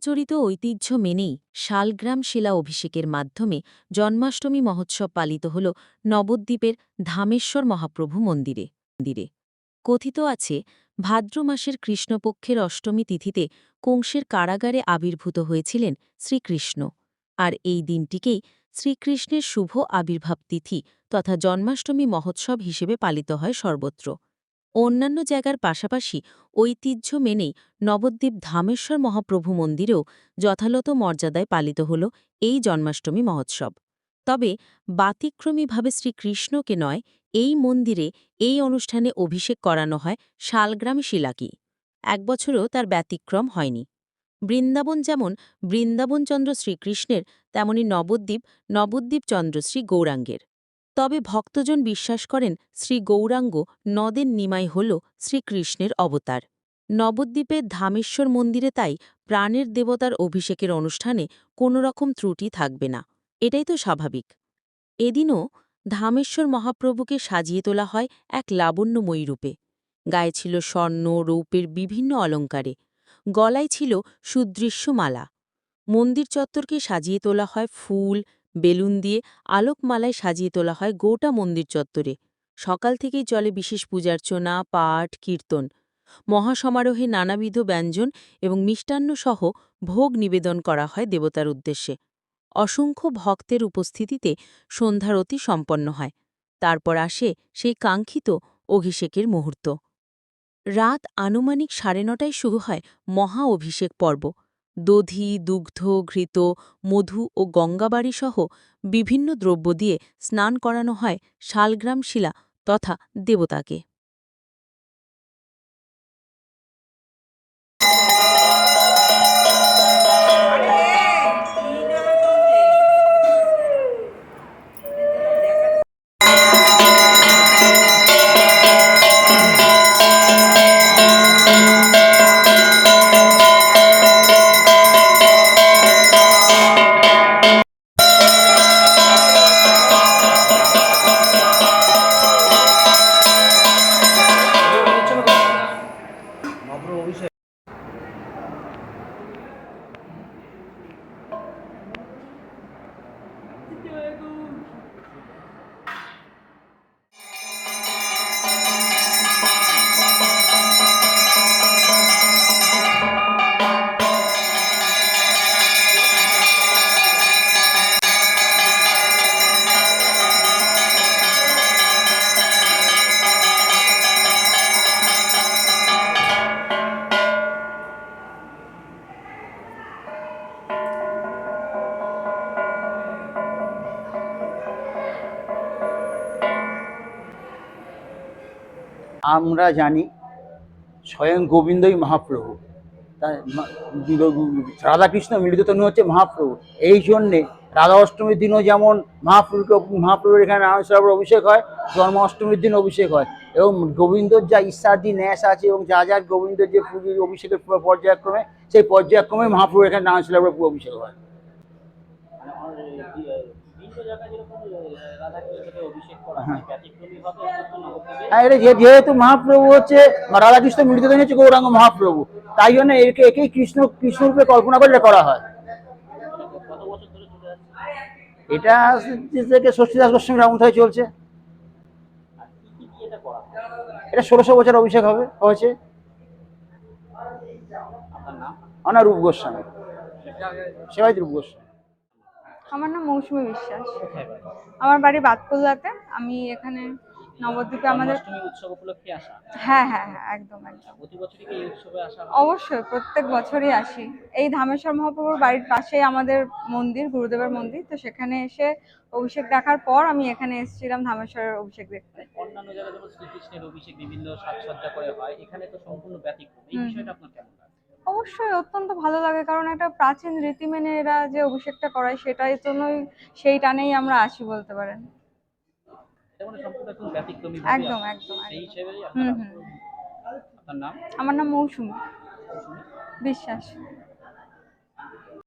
চিরাচরিত ঐতিহ্য মেনেই শালগ্রাম শিলা অভিষেকের মাধ্যমে জন্মাষ্টমী মহোৎসব পালিত হল নবদ্বীপের ধামেশ্বর মহাপ্রভু মন্দিরে। কথিত আছে, ভাদ্র মাসের কৃষ্ণপক্ষের অষ্টমী তিথিতে কংসের কারাগারে আবির্ভূত হয়েছিলেন শ্রীকৃষ্ণ, আর এই দিনটিকেই শ্রীকৃষ্ণের শুভ আবির্ভাব তিথি তথা জন্মাষ্টমী মহোৎসব হিসেবে পালিত হয় সর্বত্র। অন্যান্য জায়গার পাশাপাশি ঐতিহ্য মেনেই নবদ্বীপ ধামেশ্বর মহাপ্রভু মন্দিরেও যথাযথ মর্যাদায় পালিত হল এই জন্মাষ্টমী মহোৎসব। তবে ব্যতিক্রমীভাবে শ্রীকৃষ্ণকে নয়, এই মন্দিরে এই অনুষ্ঠানে অভিষেক করানো হয় শালগ্রাম শিলাকেই। এক বছরও তার ব্যতিক্রম হয়নি। বৃন্দাবন যেমন বৃন্দাবনচন্দ্র শ্রীকৃষ্ণের, তেমনি নবদ্বীপচন্দ্র শ্রী গৌরাঙ্গের। তবে ভক্তজন বিশ্বাস করেন শ্রী গৌরাঙ্গ নদের নিমাই হল শ্রীকৃষ্ণের অবতার। নবদ্বীপের ধামেশ্বর মন্দিরে তাই প্রাণের দেবতার অভিষেকের অনুষ্ঠানে কোনোরকম ত্রুটি থাকবে না, এটাই তো স্বাভাবিক। এদিনও ধামেশ্বর মহাপ্রভুকে সাজিয়ে তোলা হয় এক লাবণ্যময়ী রূপে। গায়ে ছিল স্বর্ণ রৌপের বিভিন্ন অলঙ্কারে, গলায় ছিল সুদৃশ্য মালা। মন্দির চত্বরকে সাজিয়ে তোলা হয় ফুল, বেলুন দিয়ে আলোকমালায় সাজিয়ে তোলা হয় গোটা মন্দির চত্বরে। সকাল থেকেই চলে বিশেষ পূজার্চনা, পাঠ, কীর্তন। মহাসমারোহে নানাবিধ ব্যঞ্জন এবং মিষ্টান্নসহ ভোগ নিবেদন করা হয় দেবতার উদ্দেশ্যে। অসংখ্য ভক্তের উপস্থিতিতে সন্ধ্যারতি সম্পন্ন হয়। তারপর আসে সেই কাঙ্ক্ষিত অভিষেকের মুহূর্ত। রাত আনুমানিক 9:30টায় শুরু হয় মহা অভিষেক পর্ব। দধি, দুগ্ধ, ঘৃত, মধু ও গঙ্গাবাড়িসহ বিভিন্ন দ্রব্য দিয়ে স্নান করানো হয় শালগ্রাম শিলা তথা দেবতাকে। আমরা জানি স্বয়ং গোবিন্দই মহাপ্রভু, রাধাকৃষ্ণ মিলিত তনু হচ্ছে মহাপ্রভু। এই জন্যে রাধা অষ্টমীর দিনও যেমন মহাপ্রভুর এখানে নারায়ণ অভিষেক হয়, জন্মাষ্টমীর দিন অভিষেক হয়। এবং গোবিন্দর যা ঈশ্বাদি ন্যাস আছে এবং যা যা গোবিন্দর যে পুজোর অভিষেকের পর্যায়ক্রমে, সেই পর্যায়ক্রমে মহাপ্রভুর এখানে নারায়ণ অভিষেক হয়। হ্যাঁ, এটা যেহেতু মহাপ্রভু হচ্ছে রাধাকৃষ্ণ মিলিত হচ্ছে গৌরাঙ্গ মহাপ্রভু, তাই জন্য একেই কৃষ্ণরূপে কল্পনা করে করা হয়। এটা থেকে ষষ্ঠীদাস গোস্বামীর আমল থেকে চলছে। এটা 1600 বছর অভিষেক হয়েছে। আমার রূপ গোস্বামী, সেবাই রূপ গোস্বামী। আমার নাম মৌসুমী বিশ্বাস। আমার বাড়ি বাতকুল্লাতে। আমি এখানে নবদ্বীপে আমাদের উৎসব উপলক্ষে আসা। হ্যাঁ, একদম। প্রতি বছরই কি এই উৎসবে আসা? অবশ্যই, প্রত্যেক বছরই আসি। এই ধামেশ্বর মহাপ্রভুর বাড়ির পাশেই আমাদের মন্দির, গুরুদেবের মন্দির। তো সেখানে এসে অভিষেক দেখার পর আমি এখানে এসেছিলাম ধামেশ্বরের অভিষেক দেখতে। অন্যান্য জায়গায় যেমন শ্রীকৃষ্ণের অভিষেক বিভিন্ন সাজসজ্জা করে হয়, এখানে তো সম্পূর্ণ ব্যতিক্রম। এই বিষয়টা আপনার কেমন লাগে? অবশ্যই অত্যন্ত ভালো লাগে, কারণ একটা প্রাচীন রীতি মেনে এরা যে অভিষেকটা করায় সেটাই জন্যই, সেই টানেই আমরা আসি বলতে পারেন। একদম। আপনার নাম? আমার নাম মৌসুমী বিশ্বাস।